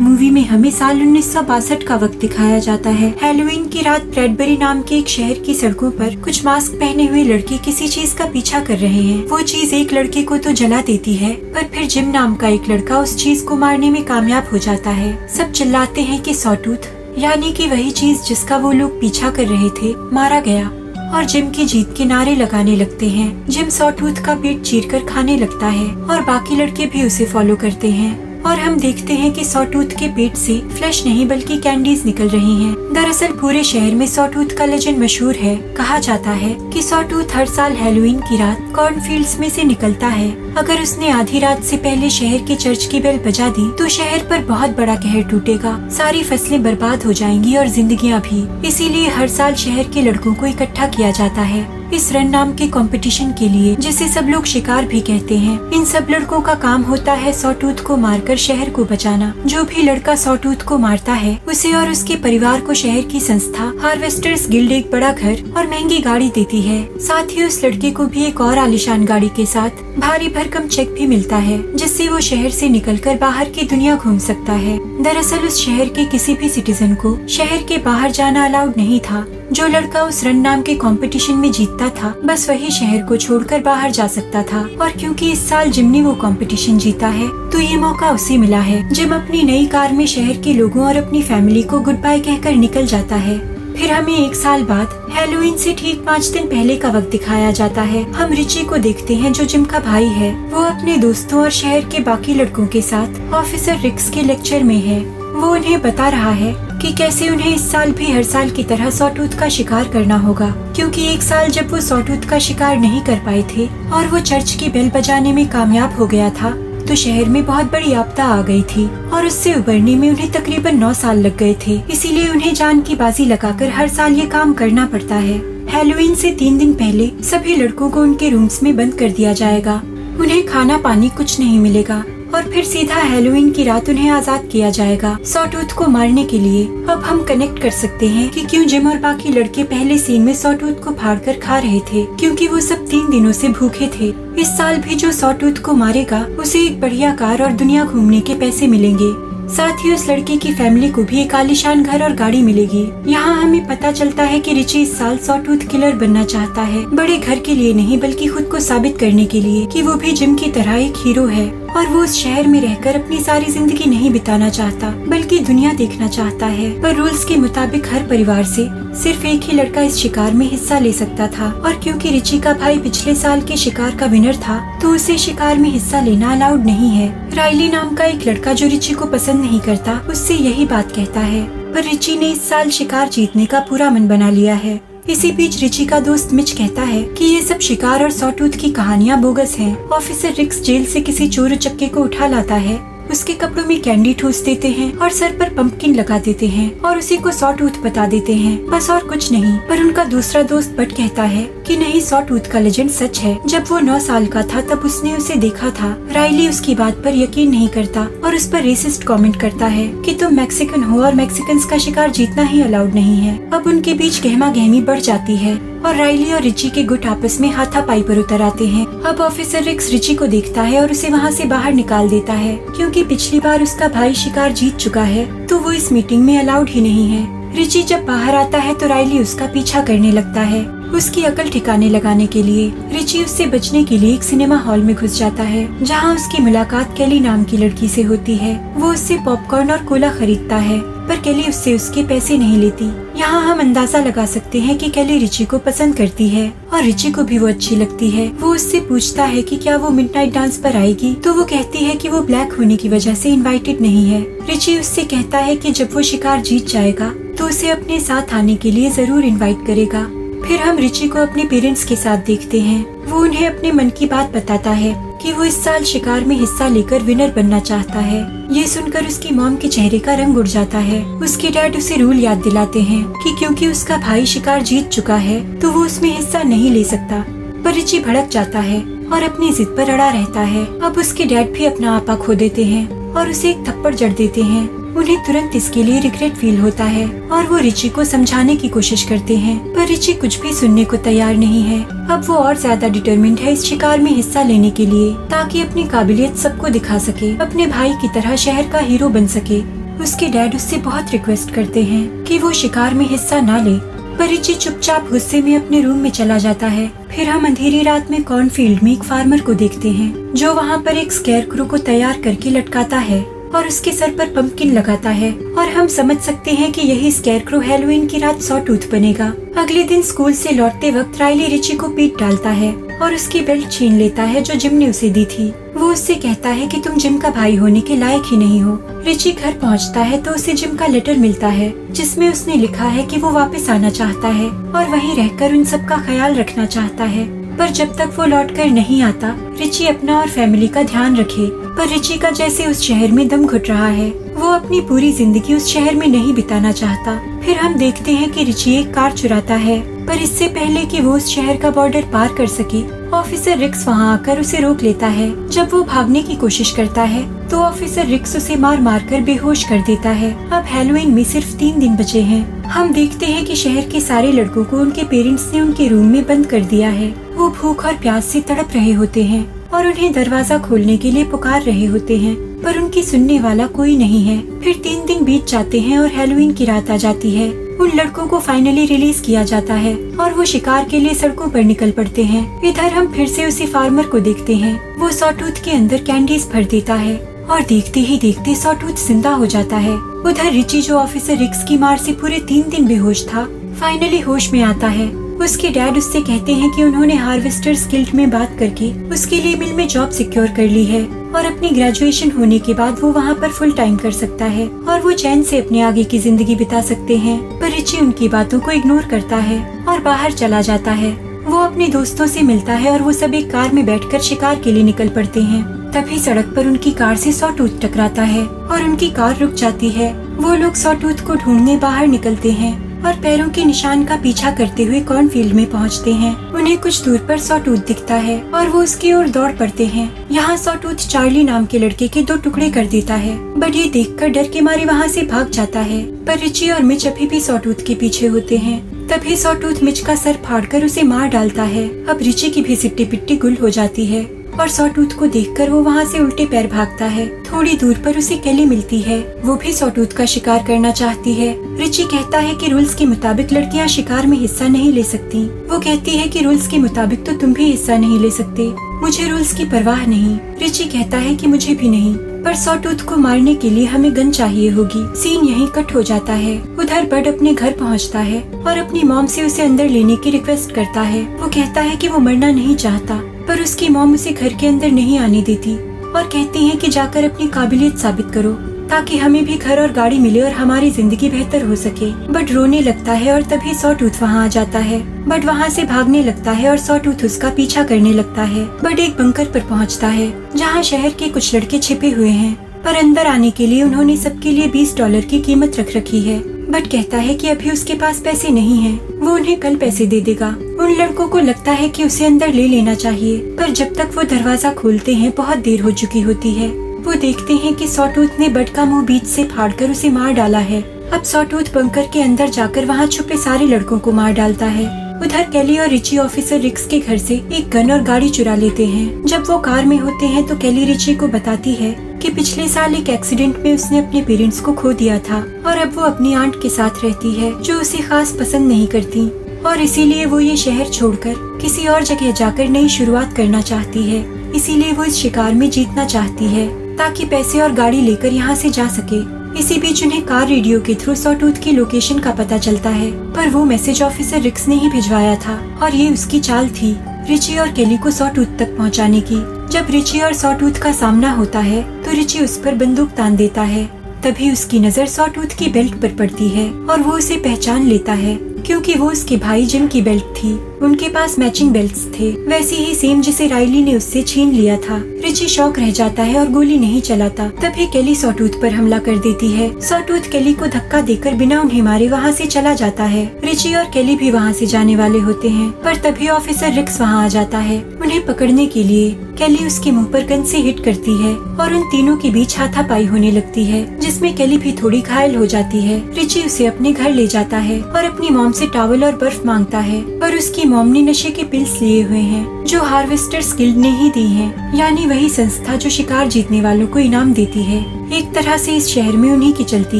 Movie में हमें साल 1962 का वक्त दिखाया जाता है। हैलोवीन की रात ब्रैडबरी नाम के एक शहर की सड़कों पर कुछ मास्क पहने हुए लड़के किसी चीज का पीछा कर रहे हैं। वो चीज एक लड़के को तो जला देती है, पर फिर जिम नाम का एक लड़का उस चीज को मारने में कामयाब हो जाता है। सब चिल्लाते हैं कि सॉटूथ यानी कि वही चीज जिसका वो लोग पीछा कर रहे थे मारा गया, और जिम की जीत के नारे लगाने लगते हैं। जिम सॉटूथ का पेट चीरकर खाने लगता है और बाकी लड़के भी उसे फॉलो करते हैं और हम देखते हैं कि सॉटूथ के पेट से फ्लैश नहीं बल्कि कैंडीज निकल रही हैं। दरअसल पूरे शहर में सॉटूथ का लेजेंड मशहूर है। कहा जाता है कि सॉटूथ हर साल हैलोवीन की रात कॉर्नफील्ड्स में से निकलता है। अगर उसने आधी रात से पहले शहर के चर्च की बेल बजा दी तो शहर पर बहुत बड़ा कहर टूटेगा, सारी फसलें बर्बाद हो जाएंगी और जिंदगियां भी। इसीलिए हर साल शहर के लड़कों को इकट्ठा किया जाता है इस रन नाम के कंपटीशन के लिए, जिसे सब लोग शिकार भी कहते हैं। इन सब लड़कों का काम होता है सॉटूथ को मारकर शहर को बचाना। जो भी लड़का सॉटूथ को मारता है उसे और उसके परिवार को शहर की संस्था हार्वेस्टर्स गिल्ड एक बड़ा घर और महंगी गाड़ी देती है। साथ ही उस लड़के को भी एक और आलीशान गाड़ी के साथ भारी भरकम चेक भी मिलता है, जिससे वो शहर से निकलकर बाहर की दुनिया घूम सकता है। दरअसल उस शहर के किसी भी सिटीजन को शहर के बाहर जाना अलाउड नहीं था। जो लड़का उस रन नाम के कंपटीशन में जीतता था बस वही शहर को छोड़कर बाहर जा सकता था। और क्योंकि इस साल जिम ने वो कंपटीशन जीता है तो ये मौका उसे मिला है। जिम अपनी नई कार में शहर के लोगों और अपनी फैमिली को गुड बाय कहकर निकल जाता है। फिर हमें एक साल बाद हैलोवीन से ठीक 5 दिन पहले का वक्त दिखाया जाता है। हम रिची को देखते हैं जो जिम का भाई है। वो अपने दोस्तों और शहर के बाकी लड़कों के साथ ऑफिसर रिक्स के लेक्चर में है। वो उन्हें बता रहा है कि कैसे उन्हें इस साल भी हर साल की तरह सॉटूथ का शिकार करना होगा, क्योंकि एक साल जब वो सॉटूथ का शिकार नहीं कर पाए थे और वो चर्च की बेल बजाने में कामयाब हो गया था तो शहर में बहुत बड़ी आपदा आ गई थी और उससे उबरने में उन्हें तकरीबन 9 साल लग गए थे। इसीलिए उन्हें जान की बाजी लगाकर हर साल ये काम करना पड़ता है। हैलोवीन से 3 दिन पहले सभी लड़कों को उनके रूम्स में बंद कर दिया जाएगा। उन्हें खाना पानी कुछ नहीं मिलेगा और फिर सीधा हैलोवीन की रात उन्हें आजाद किया जाएगा सॉटूथ को मारने के लिए। अब हम कनेक्ट कर सकते हैं कि क्यों जिम और बाकी लड़के पहले सीन में सॉटूथ को फाड़कर खा रहे थे, क्योंकि वो सब 3 दिनों से भूखे थे। इस साल भी जो सॉटूथ को मारेगा उसे एक बढ़िया कार और दुनिया घूमने के पैसे मिलेंगे। साथ ही उस लड़के की फैमिली को भी एक आलीशान घर और गाड़ी मिलेगी। यहाँ हमें पता चलता है कि रिची इस साल सॉटूथ किलर बनना चाहता है, बड़े घर के लिए नहीं बल्कि खुद को साबित करने के लिए कि वो भी जिम की तरह एक हीरो है। और वो उस शहर में रहकर अपनी सारी जिंदगी नहीं बिताना चाहता बल्कि दुनिया देखना चाहता है। पर रूल्स के मुताबिक हर परिवार से सिर्फ एक ही लड़का इस शिकार में हिस्सा ले सकता था, और क्योंकि रिची का भाई पिछले साल के शिकार का विनर था तो उसे शिकार में हिस्सा लेना अलाउड नहीं है। राइली नाम का एक लड़का जो रिची को पसंद नहीं करता उससे यही बात कहता है, पर रिची ने इस साल शिकार जीतने का पूरा मन बना लिया है। इसी बीच रिची का दोस्त मिच कहता है कि ये सब शिकार और सॉटूथ की कहानियां बोगस हैं। ऑफिसर रिक्स जेल से किसी चोर उचक्के को उठा लाता है, उसके कपड़ों में कैंडी ठूस देते हैं और सर पर पंपकिन लगा देते हैं और उसी को सॉटूथ बता देते हैं, बस और कुछ नहीं। पर उनका दूसरा दोस्त बट कहता है कि नहीं, सॉटूथ का लेजेंड सच है। जब वो 9 साल का था तब उसने उसे देखा था। राइली उसकी बात पर यकीन नहीं करता और उस पर रेसिस्ट कमेंट करता है कि तुम मैक्सिकन हो और मैक्सिकन्स का शिकार जीतना ही अलाउड नहीं है। अब उनके बीच गहमा गहमी बढ़ जाती है और राइली और रिची के गुट आपस में हाथापाई पर उतर आते हैं। अब ऑफिसर रिक्स रिची को देखता है और उसे वहाँ से बाहर निकाल देता है, क्योंकि पिछली बार उसका भाई शिकार जीत चुका है तो वो इस मीटिंग में अलाउड ही नहीं है। रिची जब बाहर आता है तो राइली उसका पीछा करने लगता है उसकी अकल ठिकाने लगाने के लिए। रिची उससे बचने के लिए एक सिनेमा हॉल में घुस जाता है जहाँ उसकी मुलाकात केली नाम की लड़की से होती है। वो उससे पॉपकॉर्न और कोला खरीदता है पर केली उससे उसके पैसे नहीं लेती। यहाँ हम अंदाजा लगा सकते हैं कि केली रिची को पसंद करती है और रिची को भी वो अच्छी लगती है। वो उससे पूछता है कि क्या वो मिडनाइट डांस पर आएगी तो वो कहती है कि वो ब्लैक होने की वजह से इनवाइटेड नहीं है। रिची उससे कहता है कि जब वो शिकार जीत जाएगा तो उसे अपने साथ आने के लिए जरूर इनवाइट करेगा। फिर हम रिची को अपने पेरेंट्स के साथ देखते हैं। वो उन्हें अपने मन की बात बताता है कि वो इस साल शिकार में हिस्सा लेकर विनर बनना चाहता है। ये सुनकर उसकी मॉम के चेहरे का रंग उड़ जाता है। उसके डैड उसे रूल याद दिलाते हैं कि क्योंकि उसका भाई शिकार जीत चुका है तो वो उसमें हिस्सा नहीं ले सकता। पर रिची भड़क जाता है और अपनी जिद पर अड़ा रहता है। अब उसके डैड भी अपना आपा खो देते हैं और उसे एक थप्पड़ जड़ देते हैं। उन्हें तुरंत इसके लिए रिग्रेट फील होता है और वो रिची को समझाने की कोशिश करते हैं, पर रिची कुछ भी सुनने को तैयार नहीं है। अब वो और ज्यादा डिटरमिन्ड है इस शिकार में हिस्सा लेने के लिए, ताकि अपनी काबिलियत सबको दिखा सके, अपने भाई की तरह शहर का हीरो बन सके। उसके डैड उससे बहुत रिक्वेस्ट करते हैं कि वो शिकार में हिस्सा ना ले, पर रिची चुपचाप गुस्से में अपने रूम में चला जाता है। फिर हम अंधेरी रात में कॉर्नफील्ड में एक फार्मर को देखते हैं जो वहाँ पर एक स्केरक्रो को तैयार करके लटकाता है और उसके सर पर पंपकिन लगाता है, और हम समझ सकते हैं कि यही स्केरक्रो हैलोवीन की रात सॉटूथ बनेगा। अगले दिन स्कूल से लौटते वक्त राइली रिची को पीट डालता है और उसकी बेल्ट छीन लेता है जो जिम ने उसे दी थी। वो उससे कहता है कि तुम जिम का भाई होने के लायक ही नहीं हो। रिची घर पहुंचता है तो उसे जिम का लेटर मिलता है जिसमें उसने लिखा है कि वो वापस आना चाहता है और वहीं रहकर उन सब का ख्याल रखना चाहता है, पर जब तक वो लौटकर नहीं आता रिची अपना और फैमिली का ध्यान रखे। पर रिची का जैसे उस शहर में दम घुट रहा है, वो अपनी पूरी जिंदगी उस शहर में नहीं बिताना चाहता। फिर हम देखते हैं कि रिची एक कार चुराता है, पर इससे पहले कि वो उस शहर का बॉर्डर पार कर सके ऑफिसर रिक्स वहाँ आकर उसे रोक लेता है। जब वो भागने की कोशिश करता है तो ऑफिसर रिक्स उसे मार मार कर बेहोश कर देता है। अब हैलोवीन में सिर्फ 3 दिन बचे हैं। हम देखते हैं कि शहर के सारे लड़कों को उनके पेरेंट्स ने उनके रूम में बंद कर दिया है। वो भूख और प्यास से तड़प रहे होते हैं और उन्हें दरवाजा खोलने के लिए पुकार रहे होते हैं, पर उनकी सुनने वाला कोई नहीं है। फिर 3 दिन बीत जाते हैं और हैलोवीन की रात आ जाती है। उन लड़कों को फाइनली रिलीज किया जाता है और वो शिकार के लिए सड़कों पर निकल पड़ते हैं। इधर हम फिर से उसी फार्मर को देखते हैं। वो सॉटूथ के अंदर कैंडीज भर देता है और देखते ही देखते सॉटूथ जिंदा हो जाता है। उधर रिची जो ऑफिसर रिक्स की मार से पूरे 3 दिन बेहोश था, फाइनली होश में आता है। उसके डैड उससे कहते हैं कि उन्होंने हार्वेस्टर्स गिल्ड में बात करके उसके लिए मिल में जॉब सिक्योर कर ली है और अपनी ग्रेजुएशन होने के बाद वो वहाँ पर फुल टाइम कर सकता है और वो चैन से अपने आगे की जिंदगी बिता सकते हैं। पर रिची उनकी बातों को इग्नोर करता है और बाहर चला जाता है। वो अपने दोस्तों से मिलता है और वो सब एक कार में बैठकर शिकार के लिए निकल पड़ते हैं। तभी सड़क पर उनकी कार से सॉटूथ टकराता है और उनकी कार रुक जाती है। वो लोग सॉटूथ को ढूंढने बाहर निकलते हैं और पैरों के निशान का पीछा करते हुए कॉर्नफील्ड में पहुंचते हैं। उन्हें कुछ दूर पर सॉटूथ दिखता है और वो उसकी ओर दौड़ पड़ते हैं। यहाँ सॉटूथ चार्ली नाम के लड़के के 2 टुकड़े कर देता है, बट ये देखकर डर के मारे वहाँ से भाग जाता है। पर रिची और मिच अभी भी सॉटूथ के पीछे होते हैं। तभी सॉटूथ मिच का सर फाड़कर उसे मार डालता है। अब रिची की भी सिट्टी पिट्टी गुल हो जाती है और सॉटूथ को देखकर वो वहाँ से उल्टे पैर भागता है। थोड़ी दूर पर उसे केली मिलती है। वो भी सॉटूथ का शिकार करना चाहती है। रिची कहता है कि रूल्स के मुताबिक लड़कियाँ शिकार में हिस्सा नहीं ले सकती। वो कहती है कि रूल्स के मुताबिक तो तुम भी हिस्सा नहीं ले सकते। मुझे रूल्स की परवाह नहीं। रिची कहता है कि मुझे भी नहीं, पर सॉटूथ को मारने के लिए हमें गन चाहिए होगी। सीन यहीं कट हो जाता है। उधर बड अपने घर पहुंचता है और अपनी मॉम से उसे अंदर लेने की रिक्वेस्ट करता है। वो कहता है कि वो मरना नहीं चाहता, पर उसकी मॉम उसे घर के अंदर नहीं आने देती और कहती है कि जाकर अपनी काबिलियत साबित करो ताकि हमें भी घर और गाड़ी मिले और हमारी जिंदगी बेहतर हो सके। बट रोने लगता है और तभी सॉटूथ वहाँ आ जाता है। बट वहाँ से भागने लगता है और सॉटूथ उसका पीछा करने लगता है। बट एक बंकर पर पहुँचता है जहाँ शहर के कुछ लड़के छिपे हुए हैं, पर अंदर आने के लिए उन्होंने सबके लिए $20 की कीमत रख रखी है। बट कहता है कि अभी उसके पास पैसे नहीं हैं, वो उन्हें कल पैसे दे देगा। उन लड़कों को लगता है कि उसे अंदर ले लेना चाहिए, पर जब तक वो दरवाजा खोलते हैं बहुत देर हो चुकी होती है। वो देखते हैं कि सॉटूथ ने बड का मुंह बीच से फाड़कर उसे मार डाला है। अब सॉटूथ बंकर के अंदर जाकर वहाँ छुपे सारे लड़कों को मार डालता है। उधर केली और रिची ऑफिसर रिक्स के घर से एक गन और गाड़ी चुरा लेते हैं। जब वो कार में होते हैं तो केली रिची को बताती है कि पिछले साल एक एक्सीडेंट में उसने अपने पेरेंट्स को खो दिया था और अब वो अपनी आंट के साथ रहती है जो उसे खास पसंद नहीं करती, और इसीलिए वो ये शहर छोड़कर किसी और जगह जाकर नई शुरुआत करना चाहती है। इसीलिए वो इस शिकार में जीतना चाहती है ताकि पैसे और गाड़ी लेकर यहाँ से जा सके। इसी बीच उन्हें कार रेडियो के थ्रू सॉटूथ की लोकेशन का पता चलता है, पर वो मैसेज ऑफिसर रिक्स ने ही भिजवाया था और ये उसकी चाल थी रिची और केली को सॉटूथ तक पहुँचाने की। जब रिची और सॉटूथ का सामना होता है तो रिची उस पर बंदूक तान देता है। तभी उसकी नजर सॉटूथ की बेल्ट पर पड़ती है और वो उसे पहचान लेता है क्योंकि वो उसके भाई जिम की बेल्ट थी। उनके पास मैचिंग बेल्ट्स थे, वैसी ही सेम जिसे राइली ने उससे छीन लिया था। रिची शॉक रह जाता है और गोली नहीं चलाता। तभी केली सॉटूथ पर हमला कर देती है। सॉटूथ केली को धक्का देकर बिना उन्हें मारे वहाँ से चला जाता है। रिची और केली भी वहाँ से जाने वाले होते हैं, पर तभी ऑफिसर रिक्स वहाँ आ जाता है उन्हें पकड़ने के लिए। केली उसके मुंह पर गन से हिट करती है और उन तीनों के बीच हाथापाई होने लगती है, जिसमें केली भी थोड़ी घायल हो जाती है। रिची उसे अपने घर ले जाता है और अपनी मॉम से टॉवल और बर्फ मांगता है, पर उसकी मॉम ने नशे के पिल्स लिए हुए हैं जो हार्वेस्टर्स गिल्ड ने ही दी हैं, यानी वही संस्था जो शिकार जीतने वालों को इनाम देती है। एक तरह से इस शहर में उन्हीं की चलती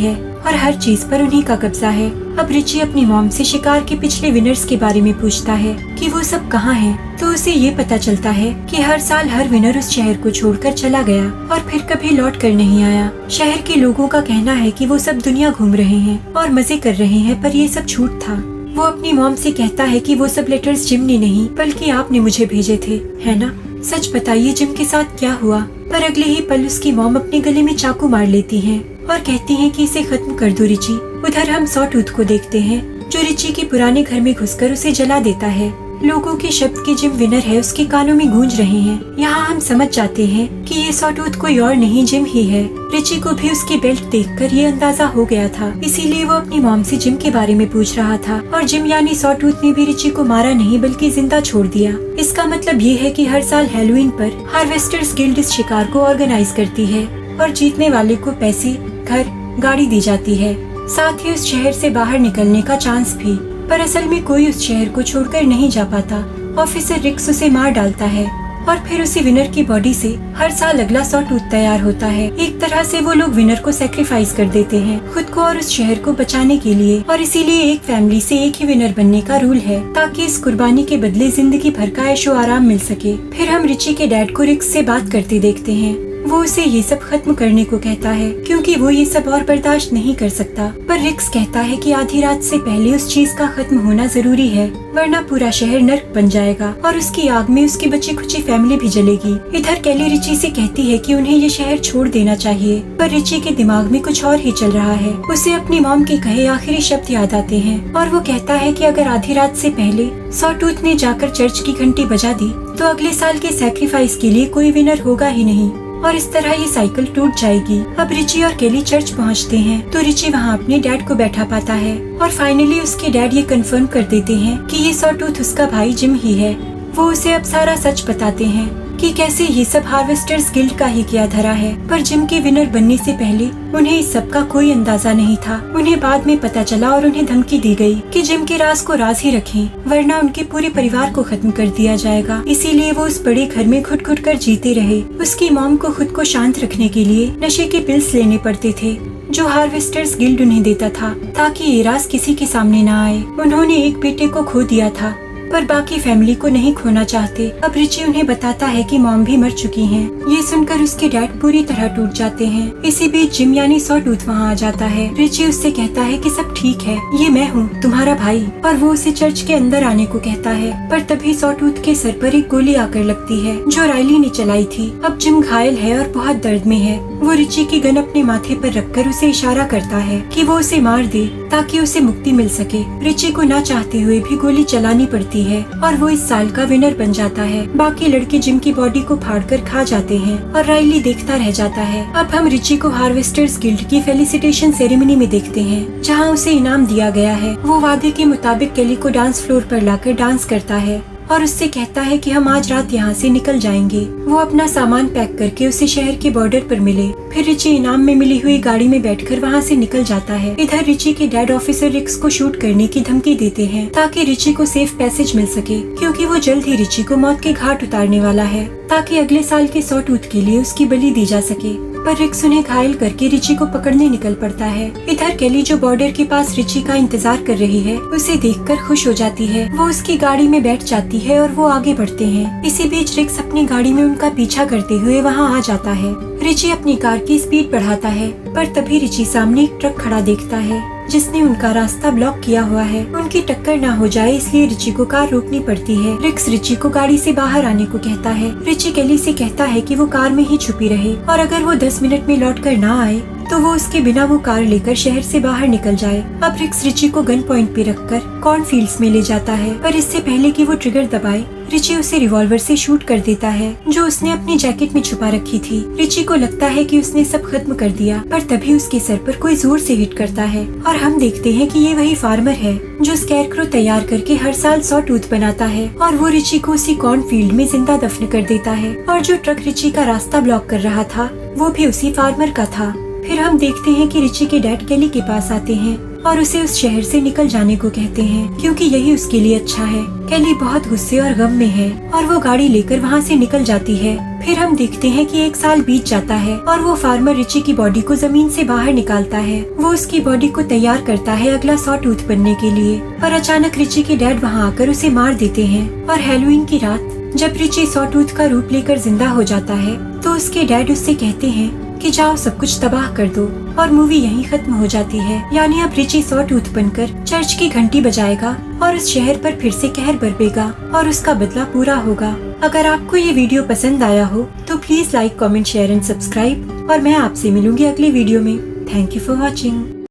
है और हर चीज पर उन्हीं का कब्जा है। अब रिची अपनी मॉम से शिकार के पिछले विनर्स के बारे में पूछता है कि वो सब कहाँ हैं, तो उसे ये पता चलता है कि हर साल हर विनर उस शहर को छोड़कर चला गया और फिर कभी लौट कर नहीं आया। शहर के लोगों का कहना है कि वो सब दुनिया घूम रहे हैं और मजे कर रहे हैं, पर ये सब झूठ था। वो अपनी मॉम से कहता है कि वो सब लेटर्स जिम ने नहीं बल्कि आपने मुझे भेजे थे, है ना? सच बताइए जिम के साथ क्या हुआ? पर अगले ही पल उसकी मॉम अपने गले में चाकू मार लेती है और कहती है कि इसे खत्म कर दो रिची। उधर हम सॉटूथ को देखते हैं जो रिची के पुराने घर में घुसकर उसे जला देता है। लोगों के शब्द के जिम विनर है उसके कानों में गूंज रहे हैं। यहाँ हम समझ जाते हैं कि ये सॉटूथ कोई और नहीं जिम ही है। रिची को भी उसकी बेल्ट देखकर ये अंदाजा हो गया था, इसीलिए वो अपनी मॉम से जिम के बारे में पूछ रहा था। और जिम यानी सॉटूथ ने भी रिची को मारा नहीं बल्कि जिंदा छोड़ दिया। इसका मतलब ये है कि हर साल हैलोवीन पर हार्वेस्टर्स गिल्ड इस शिकार को ऑर्गेनाइज करती है और जीतने वाले को पैसे, घर, गाड़ी दी जाती है, साथ ही उस शहर से बाहर निकलने का चांस भी। पर असल में कोई उस शहर को छोड़कर नहीं जा पाता। ऑफिसर रिक्स उसे मार डालता है और फिर उसी विनर की बॉडी से हर साल अगला सॉटूथ तैयार होता है। एक तरह से वो लोग विनर को सेक्रीफाइस कर देते हैं खुद को और उस शहर को बचाने के लिए, और इसीलिए एक फैमिली से एक ही विनर बनने का रूल है ताकि इस कुर्बानी के बदले जिंदगी भर का ऐशो आराम मिल सके। फिर हम रिची के डैड को रिक्स से बात करते देखते हैं। वो उसे ये सब खत्म करने को कहता है क्योंकि वो ये सब और बर्दाश्त नहीं कर सकता। पर रिक्स कहता है कि आधी रात से पहले उस चीज का खत्म होना जरूरी है, वरना पूरा शहर नर्क बन जाएगा और उसकी आग में उसकी बची खुची फैमिली भी जलेगी। इधर केली रिची से कहती है कि उन्हें ये शहर छोड़ देना चाहिए, पर रिची के दिमाग में कुछ और ही चल रहा है। उसे अपनी मॉम के कहे आखिरी शब्द याद आते हैं और वो कहता है कि अगर आधी रात से पहले सॉटूथ ने जाकर चर्च की घंटी बजा दी तो अगले साल के सैक्रिफाइस के लिए कोई विनर होगा ही नहीं और इस तरह ये साइकिल टूट जाएगी। अब रिची और केली चर्च पहुंचते हैं तो रिची वहां अपने डैड को बैठा पाता है और फाइनली उसके डैड ये कंफर्म कर देते हैं कि ये सॉटूथ उसका भाई जिम ही है। वो उसे अब सारा सच बताते हैं कि कैसे ये सब हार्वेस्टर्स गिल्ड का ही किया धरा है। पर जिम के विनर बनने से पहले उन्हें इस सब का कोई अंदाजा नहीं था। उन्हें बाद में पता चला और उन्हें धमकी दी गई कि जिम के राज को राज ही रखें, वरना उनके पूरे परिवार को खत्म कर दिया जाएगा। इसीलिए वो उस बड़े घर में घुट-घुट कर जीते रहे। उसकी मॉम को खुद को शांत रखने के लिए नशे के पिल्स लेने पड़ते थे जो हार्वेस्टर्स गिल्ड उन्हें देता था ताकि ये राज किसी के सामने न आए। उन्होंने एक बेटे को खो दिया था पर बाकी फैमिली को नहीं खोना चाहते। अब रिची उन्हें बताता है कि मॉम भी मर चुकी हैं। ये सुनकर उसके डैड पूरी तरह टूट जाते हैं। इसी बीच जिम यानी सॉटूथ वहाँ आ जाता है। रिची उससे कहता है कि सब ठीक है, ये मैं हूँ तुम्हारा भाई, और वो उसे चर्च के अंदर आने को कहता है। पर तभी सॉटूथ के सर पर एक गोली आकर लगती है जो राइली ने चलाई थी। अब जिम घायल है और बहुत दर्द में है। वो रिची की गन अपने माथे पर रखकर उसे इशारा करता है कि वो उसे मार दे ताकि उसे मुक्ति मिल सके। रिची को ना चाहते हुए भी गोली चलानी पड़ती है और वो इस साल का विनर बन जाता है। बाकी लड़के जिम की बॉडी को फाड़कर खा जाते हैं और राइली देखता रह जाता है। अब हम रिची को हार्वेस्टर्स गिल्ड की फेलिसिटेशन सेरेमनी में देखते हैं जहाँ उसे इनाम दिया गया है। वो वादे के मुताबिक केली को डांस फ्लोर पर लाकर डांस करता है और उससे कहता है कि हम आज रात यहाँ से निकल जाएंगे। वो अपना सामान पैक करके उसे शहर के बॉर्डर पर मिले। फिर रिची इनाम में मिली हुई गाड़ी में बैठकर वहाँ से निकल जाता है। इधर रिची के डैड ऑफिसर रिक्स को शूट करने की धमकी देते हैं ताकि रिची को सेफ पैसेज मिल सके, क्योंकि वो जल्द ही रिची को मौत के घाट उतारने वाला है ताकि अगले साल के सॉटूथ के लिए उसकी बलि दी जा सके। पर रिक्स उन्हें घायल करके रिची को पकड़ने निकल पड़ता है। इधर केली जो बॉर्डर के पास रिची का इंतजार कर रही है उसे देखकर खुश हो जाती है। वो उसकी गाड़ी में बैठ जाती है और वो आगे बढ़ते हैं। इसी बीच रिक्स अपनी गाड़ी में उनका पीछा करते हुए वहाँ आ जाता है। रिची अपनी कार की स्पीड बढ़ाता है पर तभी रिची सामने एक ट्रक खड़ा देखता है जिसने उनका रास्ता ब्लॉक किया हुआ है। उनकी टक्कर ना हो जाए इसलिए रिची को कार रोकनी पड़ती है। रिक्स रिची को गाड़ी से बाहर आने को कहता है। रिची केली से कहता है कि वो कार में ही छुपी रहे और अगर वो 10 मिनट में लौट कर ना आए तो वो उसके बिना वो कार लेकर शहर से बाहर निकल जाए। अब रिक्स रिची को गन पॉइंट पे रखकर कॉर्नफील्ड्स में ले जाता है, पर इससे पहले कि वो ट्रिगर दबाए रिची उसे रिवॉल्वर से शूट कर देता है जो उसने अपनी जैकेट में छुपा रखी थी। रिची को लगता है कि उसने सब खत्म कर दिया, पर तभी उसके सर पर कोई जोर से हिट करता है और हम देखते हैं कि ये वही फार्मर है जो स्कैरक्रो तैयार करके हर साल सॉटूथ बनाता है और वो रिची को उसी कॉर्नफील्ड में जिंदा दफन कर देता है। और जो ट्रक रिची का रास्ता ब्लॉक कर रहा था वो भी उसी फार्मर का था। फिर हम देखते हैं कि रिची के डैड केली के पास आते हैं और उसे उस शहर से निकल जाने को कहते हैं क्योंकि यही उसके लिए अच्छा है। कैली बहुत गुस्से और गम में है और वो गाड़ी लेकर वहाँ से निकल जाती है। फिर हम देखते हैं कि 1 साल बीत जाता है और वो फार्मर रिची की बॉडी को जमीन से बाहर निकालता है। वो उसकी बॉडी को तैयार करता है अगला सॉ टूथ बनने के लिए, पर अचानक रिची के डैड वहाँ आकर उसे मार देते हैं। और हैलोवीन की रात जब रिची सॉ टूथ का रूप लेकर जिंदा हो जाता है तो उसके डैड उससे कहते हैं कि जाओ सब कुछ तबाह कर दो, और मूवी यहीं खत्म हो जाती है। यानी अब रिची सॉ टूथ बनकर चर्च की घंटी बजाएगा और उस शहर पर फिर से कहर बरपेगा और उसका बदला पूरा होगा। अगर आपको ये वीडियो पसंद आया हो तो please like, comment, share and subscribe, और मैं आपसे मिलूंगी अगली वीडियो में। Thank you for watching.